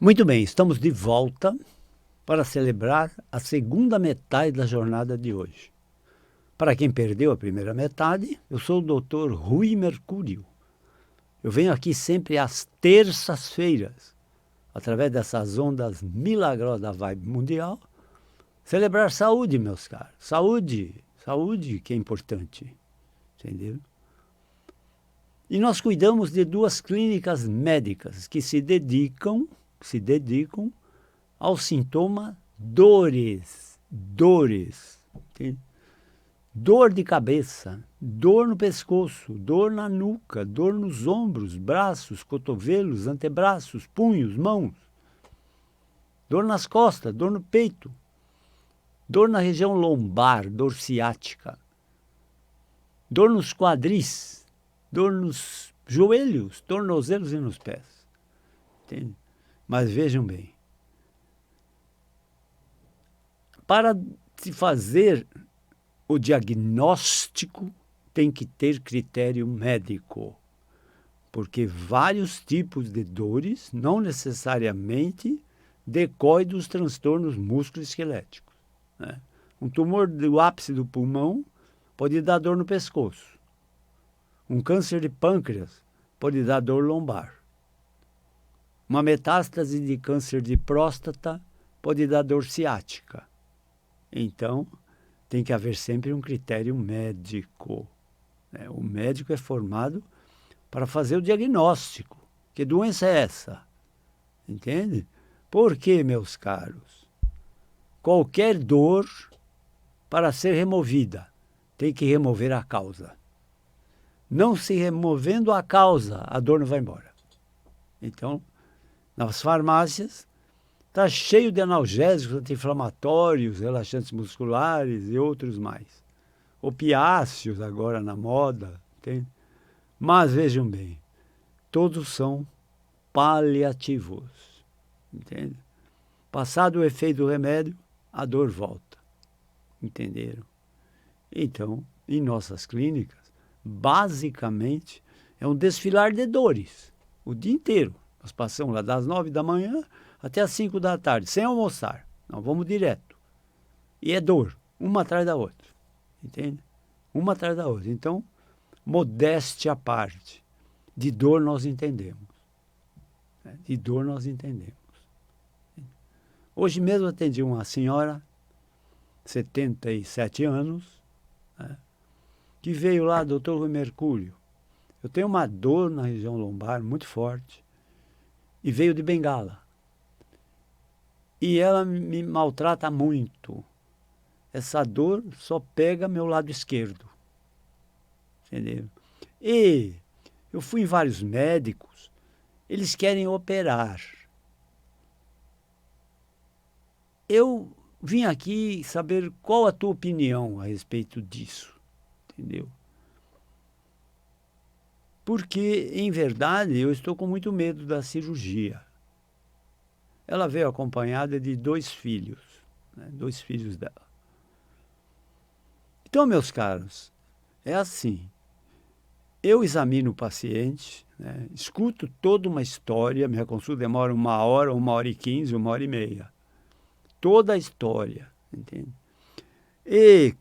Muito bem, estamos de volta para celebrar a segunda metade da jornada de hoje. Para quem perdeu a primeira metade, eu sou o Dr. Rui Mercúrio. Eu venho aqui sempre às terças-feiras, através dessas ondas milagrosas da vibe mundial, celebrar saúde, meus caros. Saúde, saúde que é importante, entendeu? E nós cuidamos de duas clínicas médicas que se dedicam ao sintoma dores. Entende? Dor de cabeça, dor no pescoço, dor na nuca, dor nos ombros, braços, cotovelos, antebraços, punhos, mãos. Dor nas costas, dor no peito. Dor na região lombar, dor ciática. Dor nos quadris, dor nos joelhos, tornozelos e nos pés. Entende? Mas vejam bem, para se fazer o diagnóstico, tem que ter critério médico, porque vários tipos de dores não necessariamente decorrem dos transtornos musculoesqueléticos, né? Um tumor do ápice do pulmão pode dar dor no pescoço. Um câncer de pâncreas pode dar dor lombar. Uma metástase de câncer de próstata pode dar dor ciática. Então, tem que haver sempre um critério médico, né? O médico é formado para fazer o diagnóstico. Que doença é essa? Entende? Porque, meus caros, qualquer dor, para ser removida, tem que remover a causa. Não se removendo a causa, a dor não vai embora. Então, nas farmácias, está cheio de analgésicos, anti-inflamatórios, relaxantes musculares e outros mais. Opiáceos agora na moda, entende? Mas vejam bem, todos são paliativos, entende? Passado o efeito do remédio, a dor volta, entenderam? Então, em nossas clínicas, basicamente, é um desfilar de dores, o dia inteiro. Nós passamos lá das 9 da manhã até as 5 da tarde, sem almoçar. Nós vamos direto. E é dor, uma atrás da outra. Entende? Uma atrás da outra. Então, modéstia à parte. De dor nós entendemos. De dor nós entendemos. Hoje mesmo atendi uma senhora, 77 anos, né, que veio lá, doutor Rui Mercúrio. Eu tenho uma dor na região lombar muito forte. E veio de Bengala. E ela me maltrata muito. Essa dor só pega meu lado esquerdo. Entendeu? E eu fui em vários médicos, eles querem operar. Eu vim aqui saber qual a tua opinião a respeito disso. Entendeu? Porque, em verdade, eu estou com muito medo da cirurgia. Ela veio acompanhada de 2 filhos, né? 2 filhos dela. Então, meus caros, é assim. Eu examino o paciente, né? Escuto toda uma história, minha consulta demora 1 hora, 1h15, 1h30. Toda a história, entende? E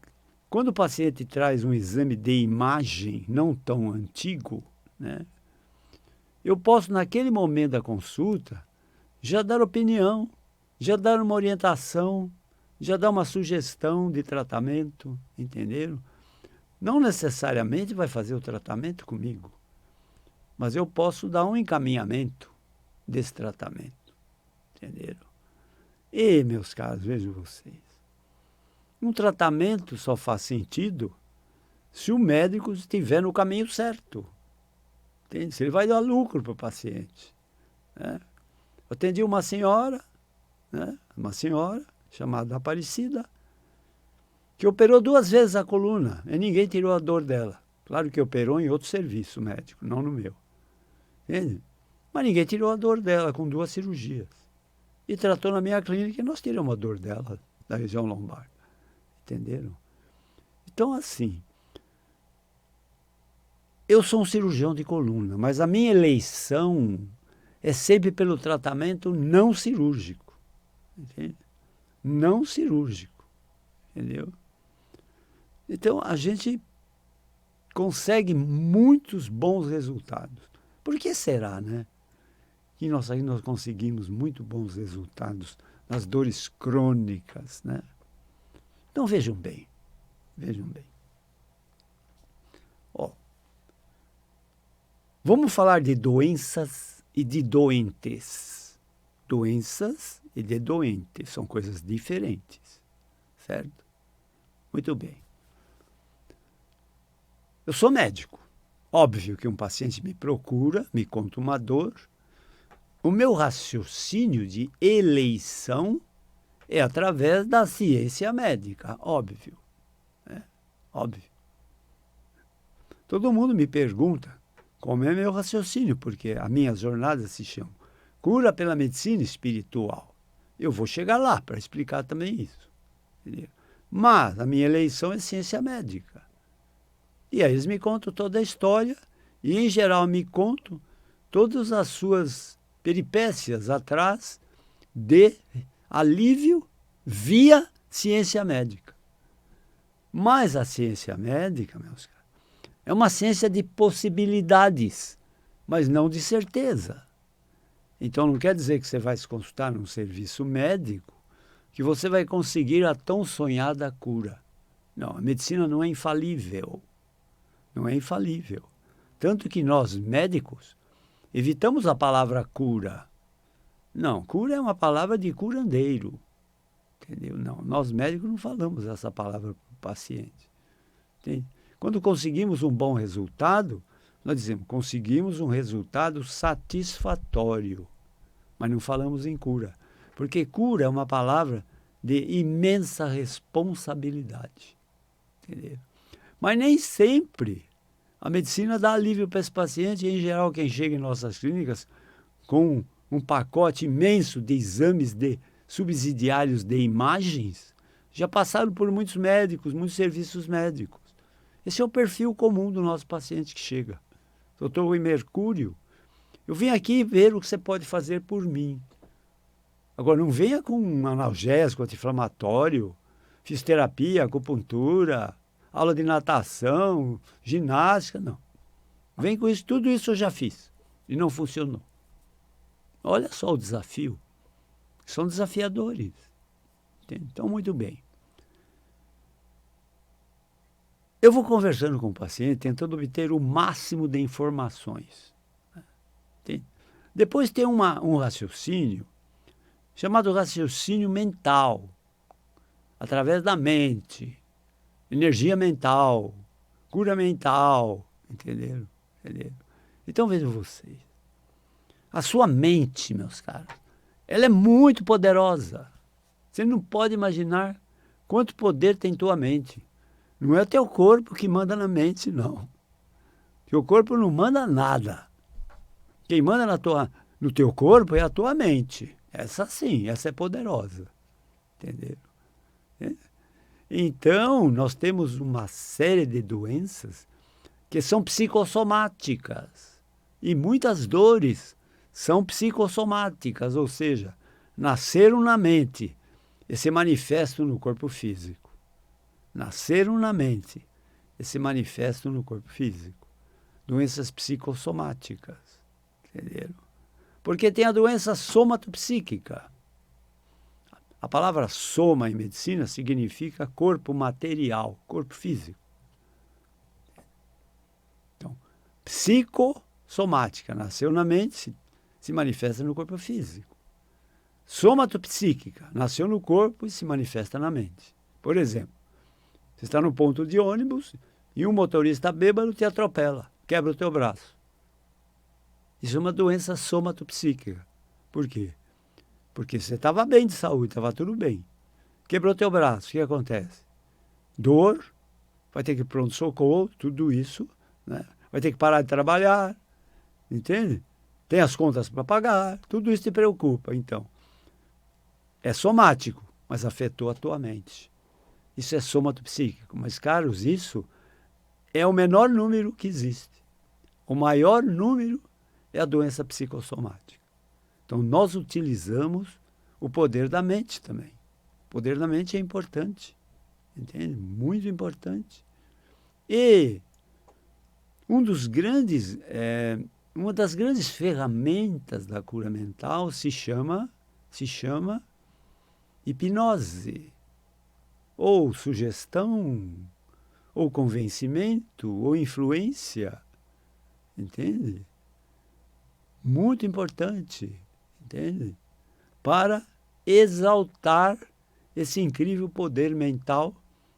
quando o paciente traz um exame de imagem não tão antigo, né, eu posso, naquele momento da consulta, já dar opinião, já dar uma orientação, já dar uma sugestão de tratamento, entenderam? Não necessariamente vai fazer o tratamento comigo, mas eu posso dar um encaminhamento desse tratamento, entenderam? E, meus caros, vejam vocês, um tratamento só faz sentido se o médico estiver no caminho certo, entende? Se ele vai dar lucro para o paciente, né? Eu atendi uma senhora, né? Uma senhora chamada Aparecida, que operou 2 vezes a coluna e ninguém tirou a dor dela. Claro que operou em outro serviço médico, não no meu. Entende? Mas ninguém tirou a dor dela com 2 cirurgias. E tratou na minha clínica e nós tiramos a dor dela, da região lombar. Entenderam? Então, assim, eu sou um cirurgião de coluna, mas a minha eleição é sempre pelo tratamento não cirúrgico. Entende? Não cirúrgico. Entendeu? Então, a gente consegue muitos bons resultados. Por que será, né? Que nós conseguimos muito bons resultados nas dores crônicas, né? Então, vejam bem. Vejam bem. Ó, vamos falar de doenças e de doentes. Doenças e de doentes são coisas diferentes, certo? Muito bem. Eu sou médico. Óbvio que um paciente me procura, me conta uma dor. O meu raciocínio de eleição é através da ciência médica, óbvio. Óbvio. Todo mundo me pergunta como é meu raciocínio, porque a minha jornada se chama Cura pela Medicina Espiritual. Eu vou chegar lá para explicar também isso. Entendeu? Mas a minha eleição é ciência médica. E aí eles me contam toda a história e, em geral, me contam todas as suas peripécias atrás de alívio via ciência médica. Mas a ciência médica, meus caros, é uma ciência de possibilidades, mas não de certeza. Então não quer dizer que você vai se consultar num serviço médico que você vai conseguir a tão sonhada cura. Não, a medicina não é infalível. Não é infalível. Tanto que nós, médicos, evitamos a palavra cura. Não, cura é uma palavra de curandeiro. Entendeu? Não, nós médicos não falamos essa palavra para o paciente. Entende? Quando conseguimos um bom resultado, nós dizemos, conseguimos um resultado satisfatório. Mas não falamos em cura. Porque cura é uma palavra de imensa responsabilidade. Entendeu? Mas nem sempre a medicina dá alívio para esse paciente. Em geral, quem chega em nossas clínicas com um pacote imenso de exames subsidiários de imagens, já passaram por muitos médicos, muitos serviços médicos. Esse é o perfil comum do nosso paciente que chega. Doutor Rui Mercúrio, eu vim aqui ver o que você pode fazer por mim. Agora, não venha com um analgésico, anti-inflamatório, fisioterapia, acupuntura, aula de natação, ginástica, não. Vem com isso, tudo isso eu já fiz e não funcionou. Olha só o desafio. São desafiadores. Entende? Então, muito bem. Eu vou conversando com o paciente, tentando obter o máximo de informações. Entende? Depois tem um raciocínio chamado raciocínio mental, através da mente, energia mental, cura mental, entenderam? Então vejam vocês, a sua mente, meus caros, ela é muito poderosa. Você não pode imaginar quanto poder tem tua mente. Não é o teu corpo que manda na mente, não. Teu corpo não manda nada. Quem manda no teu corpo é a tua mente. Essa sim, essa é poderosa. Entendeu? Então, nós temos uma série de doenças que são psicossomáticas. E muitas dores são psicossomáticas, ou seja, nasceram na mente e se manifestam no corpo físico. Nasceram na mente e se manifestam no corpo físico. Doenças psicossomáticas. Entenderam? Porque tem a doença somatopsíquica. A palavra soma em medicina significa corpo material, corpo físico. Então, psicossomática, nasceu na mente, se manifesta no corpo físico. Somatopsíquica, nasceu no corpo e se manifesta na mente. Por exemplo, você está no ponto de ônibus e um motorista bêbado te atropela, quebra o teu braço. Isso é uma doença somatopsíquica. Por quê? Porque você estava bem de saúde, estava tudo bem. Quebrou teu braço, o que acontece? Dor, vai ter que ir pronto-socorro, tudo isso, né? Vai ter que parar de trabalhar, entende? Tem as contas para pagar, tudo isso te preocupa. Então, é somático, mas afetou a tua mente. Isso é somatopsíquico. Mas, caros, isso é o menor número que existe. O maior número é a doença psicossomática. Então, nós utilizamos o poder da mente também. O poder da mente é importante, entende? Muito importante. E uma das grandes ferramentas da cura mental se chama hipnose, ou sugestão, ou convencimento, ou influência, entende? Muito importante, entende? Para exaltar esse incrível poder mental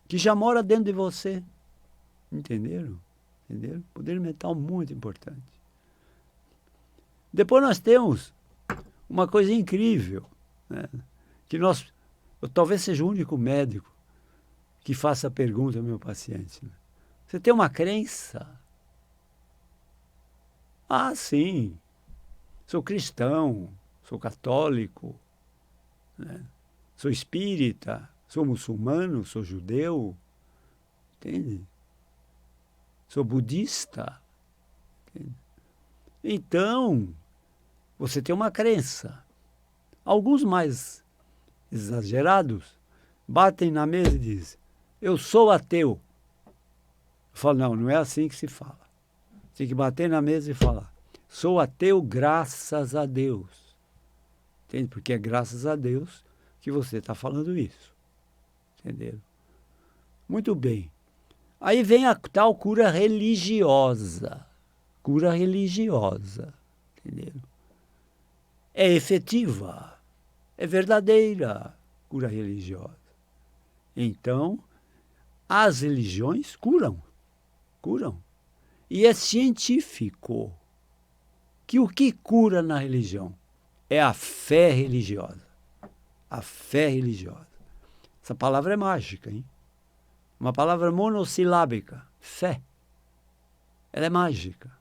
que já mora dentro de você. Entenderam? Entenderam? Poder mental muito importante. Depois nós temos uma coisa incrível, né? Que eu talvez seja o único médico que faça a pergunta ao meu paciente. Né? Você tem uma crença? Ah, sim. Sou cristão, sou católico, né? Sou espírita, sou muçulmano, sou judeu, entende? Sou budista. Entende? Então, você tem uma crença. Alguns mais exagerados batem na mesa e dizem, eu sou ateu. Eu falo, não, não é assim que se fala. Tem que bater na mesa e falar, sou ateu graças a Deus. Entende? Porque é graças a Deus que você está falando isso. Entenderam? Muito bem. Aí vem a tal cura religiosa. Cura religiosa. Entenderam? É efetiva. É verdadeira cura religiosa. Então, as religiões curam. Curam. E é científico que o que cura na religião é a fé religiosa. A fé religiosa. Essa palavra é mágica, hein? Uma palavra monossilábica. Fé. Ela é mágica.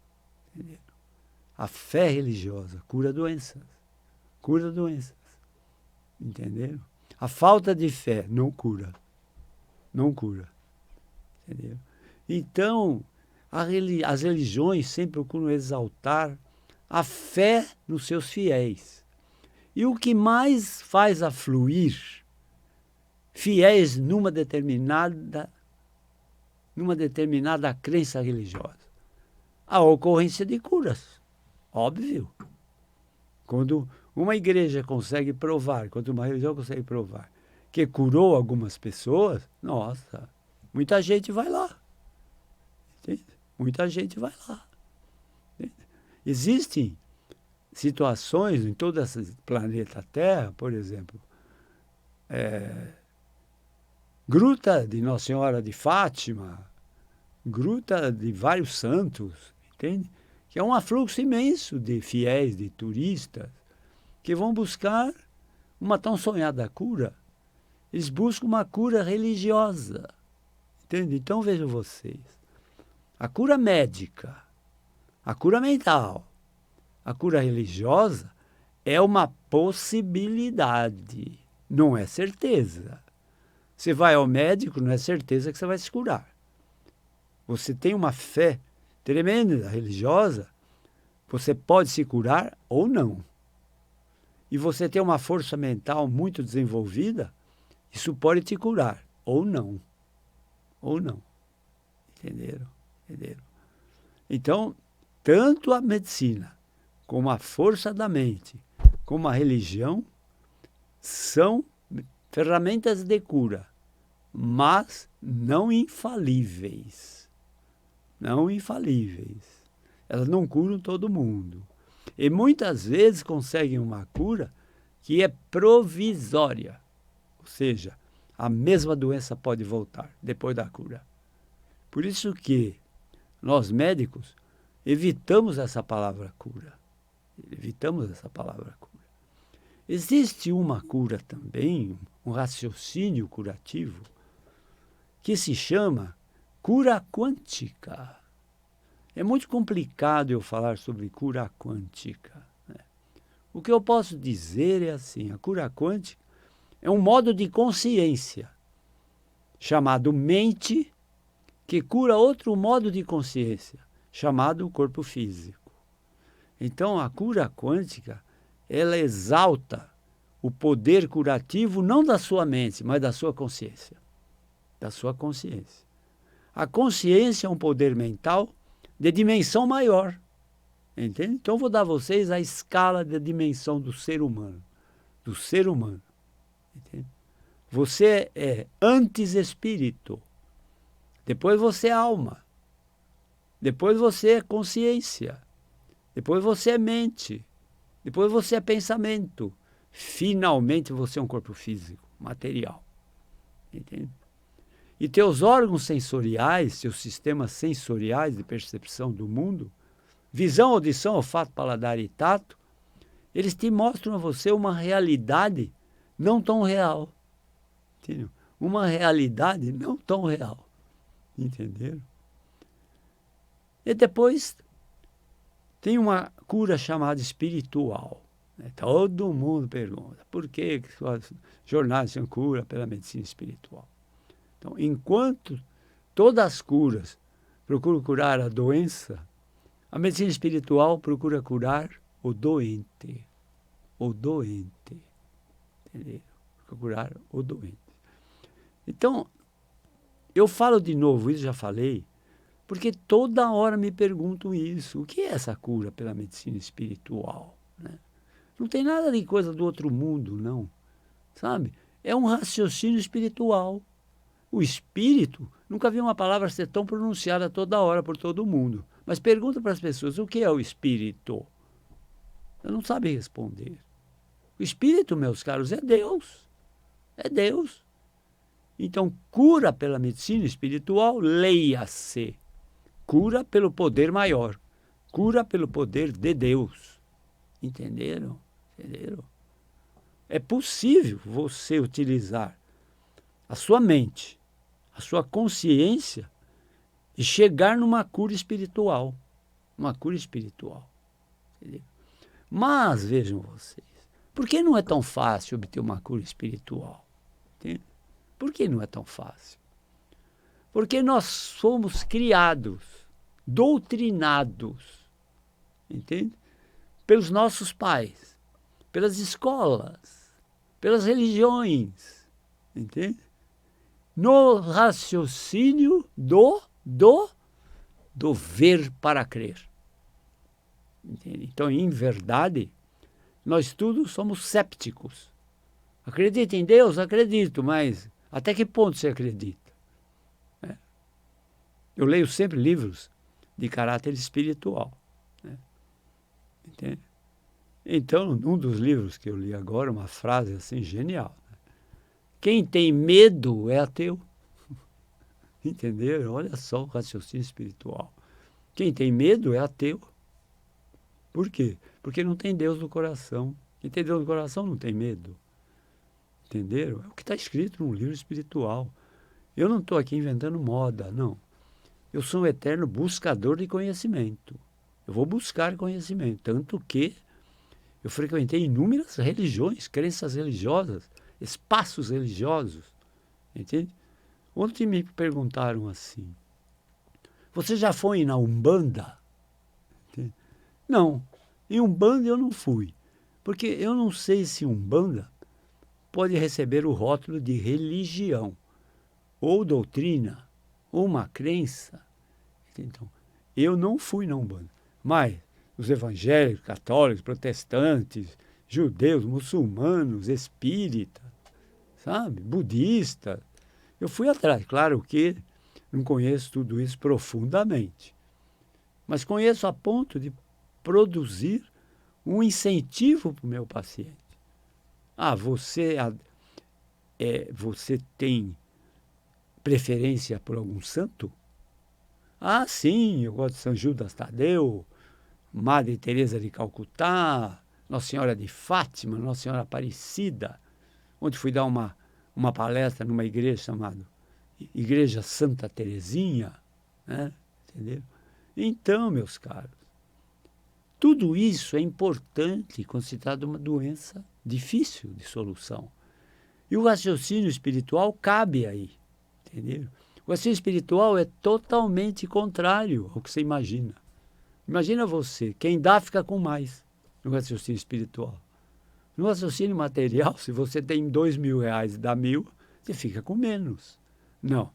Entendeu? A fé religiosa cura doenças. Cura doenças. Entenderam? A falta de fé não cura. Não cura. Entendeu? Então, as religiões sempre procuram exaltar a fé nos seus fiéis. E o que mais faz afluir fiéis numa determinada crença religiosa? A ocorrência de curas. Óbvio. Quando uma igreja consegue provar, quando uma religião consegue provar que curou algumas pessoas, nossa, muita gente vai lá. Entende? Muita gente vai lá. Entende? Existem situações em todo esse planeta Terra, por exemplo, Gruta de Nossa Senhora de Fátima, Gruta de vários santos, entende? Que é um afluxo imenso de fiéis, de turistas, que vão buscar uma tão sonhada cura. Eles buscam uma cura religiosa, entende? Então vejam vocês, a cura médica, a cura mental, a cura religiosa é uma possibilidade, não é certeza. Você vai ao médico, não é certeza que você vai se curar. Você tem uma fé tremenda, religiosa, você pode se curar ou não. E você tem uma força mental muito desenvolvida, isso pode te curar ou não. Ou não. Entenderam? Entenderam? Então, tanto a medicina, como a força da mente, como a religião, são ferramentas de cura, mas não infalíveis. Não infalíveis. Elas não curam todo mundo. E muitas vezes conseguem uma cura que é provisória. Ou seja, a mesma doença pode voltar depois da cura. Por isso que nós médicos evitamos essa palavra cura. Evitamos essa palavra cura. Existe uma cura também, um raciocínio curativo, que se chama cura quântica. É muito complicado eu falar sobre cura quântica, né? O que eu posso dizer é assim, a cura quântica é um modo de consciência chamado mente que cura outro modo de consciência chamado corpo físico. Então, a cura quântica ela exalta o poder curativo não da sua mente, mas da sua consciência. Da sua consciência. A consciência é um poder mental de dimensão maior. Entende? Então, eu vou dar a vocês a escala da dimensão do ser humano. Do ser humano. Entende? Você é antes espírito. Depois você é alma. Depois você é consciência. Depois você é mente. Depois você é pensamento. Finalmente você é um corpo físico, material. Entende? E teus órgãos sensoriais, seus sistemas sensoriais de percepção do mundo, visão, audição, olfato, paladar e tato, eles te mostram a você uma realidade não tão real. Entendeu? Uma realidade não tão real. Entenderam? E depois tem uma cura chamada espiritual. Todo mundo pergunta, por que os jornais são cura pela medicina espiritual? Então, enquanto todas as curas procuram curar a doença, a medicina espiritual procura curar o doente. O doente. Entendeu? Procura curar o doente. Então, eu falo de novo, isso já falei, porque toda hora me perguntam isso. O que é essa cura pela medicina espiritual? Né? Não tem nada de coisa do outro mundo, não. Sabe? É um raciocínio espiritual. O espírito, nunca vi uma palavra ser tão pronunciada toda hora por todo mundo. Mas pergunta para as pessoas, o que é o espírito? Eu não sabe responder. O espírito, meus caros, é Deus. É Deus. Então, cura pela medicina espiritual, leia-se. Cura pelo poder maior. Cura pelo poder de Deus. Entenderam? Entenderam? É possível você utilizar a sua mente, a sua consciência e chegar numa cura espiritual. Uma cura espiritual. Entendeu? Mas, vejam vocês, por que não é tão fácil obter uma cura espiritual? Entende? Por que não é tão fácil? Porque nós somos criados, doutrinados, entende? Pelos nossos pais, pelas escolas, pelas religiões, entende? No raciocínio do ver para crer. Entende? Então, em verdade, nós todos somos sépticos. Acredita em Deus? Acredito, mas até que ponto você acredita? Eu leio sempre livros de caráter espiritual. Né? Entende? Então, num dos livros que eu li agora, uma frase assim genial. Né? Quem tem medo é ateu. Entenderam? Olha só o raciocínio espiritual. Quem tem medo é ateu. Por quê? Porque não tem Deus no coração. Quem tem Deus no coração não tem medo. Entenderam? É o que está escrito num livro espiritual. Eu não estou aqui inventando moda, não. Eu sou um eterno buscador de conhecimento. Eu vou buscar conhecimento. Tanto que eu frequentei inúmeras religiões, crenças religiosas, espaços religiosos. Entende? Ontem me perguntaram assim, você já foi na Umbanda? Entende? Não, em Umbanda eu não fui. Porque eu não sei se Umbanda pode receber o rótulo de religião, ou doutrina, ou uma crença. Então, eu não fui na Umbanda. Mas os evangélicos, católicos, protestantes, judeus, muçulmanos, espíritas, sabe, budistas, eu fui atrás. Claro que não conheço tudo isso profundamente, mas conheço a ponto de produzir um incentivo para o meu paciente. Ah, você tem preferência por algum santo? Ah, sim, eu gosto de São Judas Tadeu, Madre Teresa de Calcutá, Nossa Senhora de Fátima, Nossa Senhora Aparecida. Ontem fui dar uma palestra numa igreja chamada Igreja Santa Teresinha, né? Entendeu? Então, meus caros, tudo isso é importante quando se trata de uma doença difícil de solução. E o raciocínio espiritual cabe aí, entendeu? O raciocínio espiritual é totalmente contrário ao que você imagina. Imagina você, quem dá fica com mais no raciocínio espiritual. No raciocínio material, se você tem R$ 2.000 e dá 1.000, você fica com menos. Não.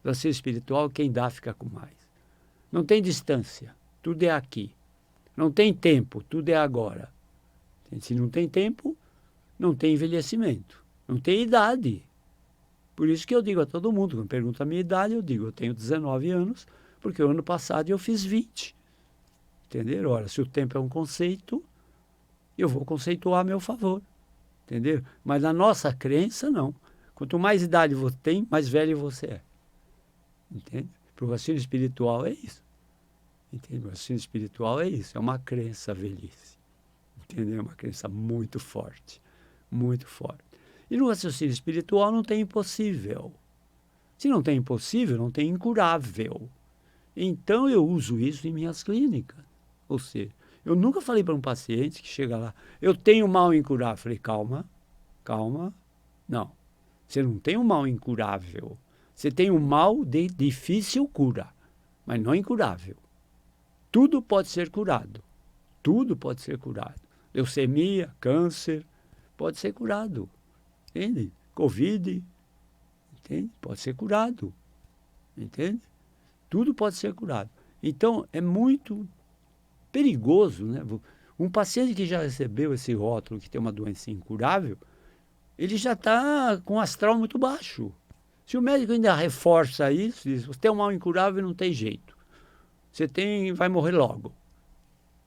No raciocínio espiritual, quem dá fica com mais. Não tem distância, tudo é aqui. Não tem tempo, tudo é agora. Se não tem tempo, não tem envelhecimento, não tem idade. Por isso que eu digo a todo mundo, quando pergunta a minha idade, eu digo, eu tenho 19 anos, porque o ano passado eu fiz 20. Entenderam? Ora, se o tempo é um conceito, eu vou conceituar a meu favor. Entendeu? Mas na nossa crença, não. Quanto mais idade você tem, mais velho você é. Entende? Para o raciocínio espiritual é isso. Entende? O raciocínio espiritual é isso, é uma crença velhice. Entendeu? É uma crença muito forte. Muito forte. E no raciocínio espiritual não tem impossível. Se não tem impossível, não tem incurável. Então eu uso isso em minhas clínicas. Ou seja, eu nunca falei para um paciente que chega lá, eu tenho mal incurável. Falei, calma, calma. Não, você não tem um mal incurável. Você tem um mal de difícil cura, mas não incurável. Tudo pode ser curado. Tudo pode ser curado. Leucemia, câncer, pode ser curado. Entende? Covid, entende? Pode ser curado. Entende? Tudo pode ser curado. Então, é muito perigoso, né? Um paciente que já recebeu esse rótulo que tem uma doença incurável, ele já está com o astral muito baixo. Se o médico ainda reforça isso, diz, você tem um mal incurável e não tem jeito. Você vai morrer logo.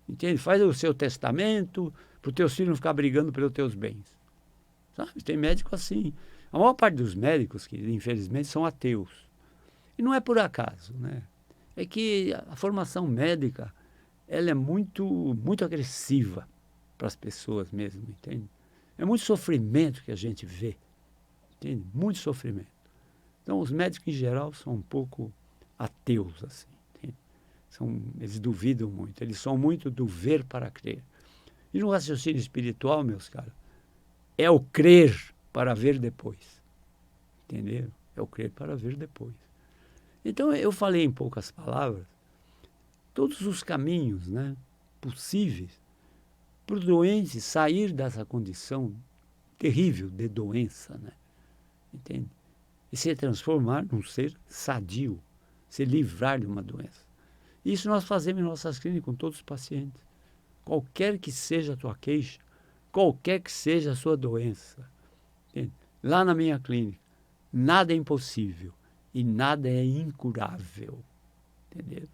Entende? Faz o seu testamento para os teus filhos não ficar brigando pelos teus bens. Sabe? Tem médico assim. A maior parte dos médicos, que infelizmente são ateus. E não é por acaso, né? É que a formação médica, ela é muito agressiva para as pessoas mesmo, entende? É muito sofrimento que a gente vê, entende? Muito sofrimento. Então, os médicos, em geral, são um pouco ateus, assim, entende? Eles duvidam muito, eles são muito do ver para crer. E no raciocínio espiritual, meus caros, é o crer para ver depois, entendeu? É o crer para ver depois. Então, eu falei em poucas palavras todos os caminhos, né, possíveis para o doente sair dessa condição terrível de doença, né? Entende? E se transformar num ser sadio, se livrar de uma doença. Isso nós fazemos em nossas clínicas com todos os pacientes. Qualquer que seja a tua queixa, qualquer que seja a sua doença. Entende? Lá na minha clínica, nada é impossível e nada é incurável. Entendeu?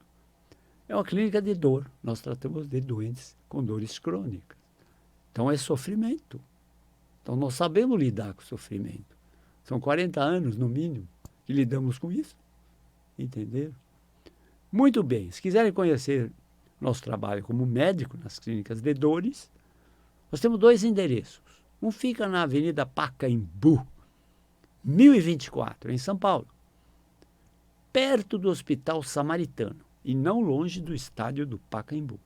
É uma clínica de dor. Nós tratamos de doentes com dores crônicas. Então é sofrimento. Então nós sabemos lidar com o sofrimento. São 40 anos, no mínimo, que lidamos com isso. Entenderam? Muito bem. Se quiserem conhecer nosso trabalho como médico nas clínicas de dores, nós temos 2 endereços. Um fica na Avenida Pacaembu, 1024, em São Paulo, perto do Hospital Samaritano e não longe do estádio do Pacaembu.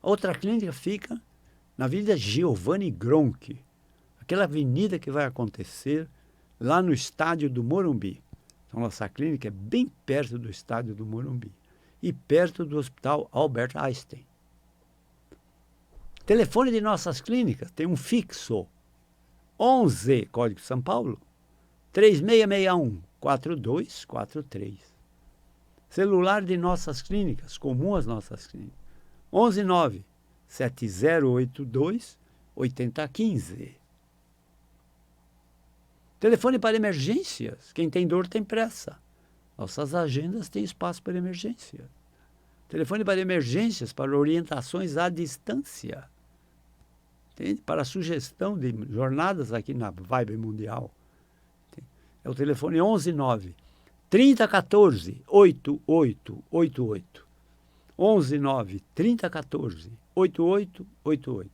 A outra clínica fica na Avenida Giovanni Gronchi, aquela avenida que vai acontecer lá no estádio do Morumbi. Então, nossa clínica é bem perto do estádio do Morumbi e perto do Hospital Albert Einstein. Telefone de nossas clínicas tem um fixo, 11, Código São Paulo, 3661-4243. Celular de nossas clínicas, comum às nossas clínicas, 119-7082-8015. Telefone para emergências, quem tem dor tem pressa. Nossas agendas têm espaço para emergência. Telefone para emergências, para orientações à distância. Entende? Para sugestão de jornadas aqui na Vibe Mundial. Entende? É o telefone 119 3014 8888. 119 3014 8888.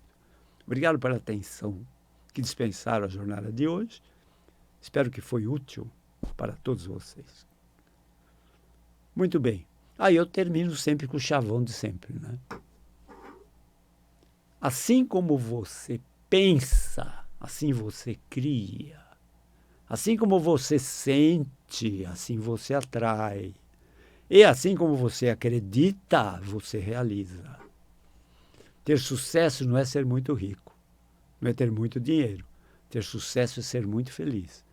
Obrigado pela atenção que dispensaram a jornada de hoje. Espero que foi útil para todos vocês. Muito bem. Aí eu termino sempre com o chavão de sempre, né? Assim como você pensa, assim você cria. Assim como você sente, assim você atrai. E assim como você acredita, você realiza. Ter sucesso não é ser muito rico. não é ter muito dinheiro. Ter sucesso é ser muito feliz.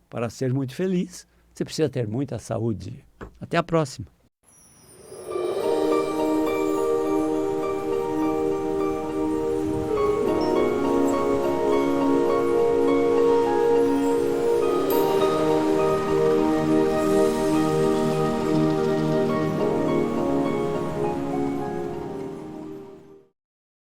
Para ser muito feliz, você precisa ter muita saúde. Até a próxima.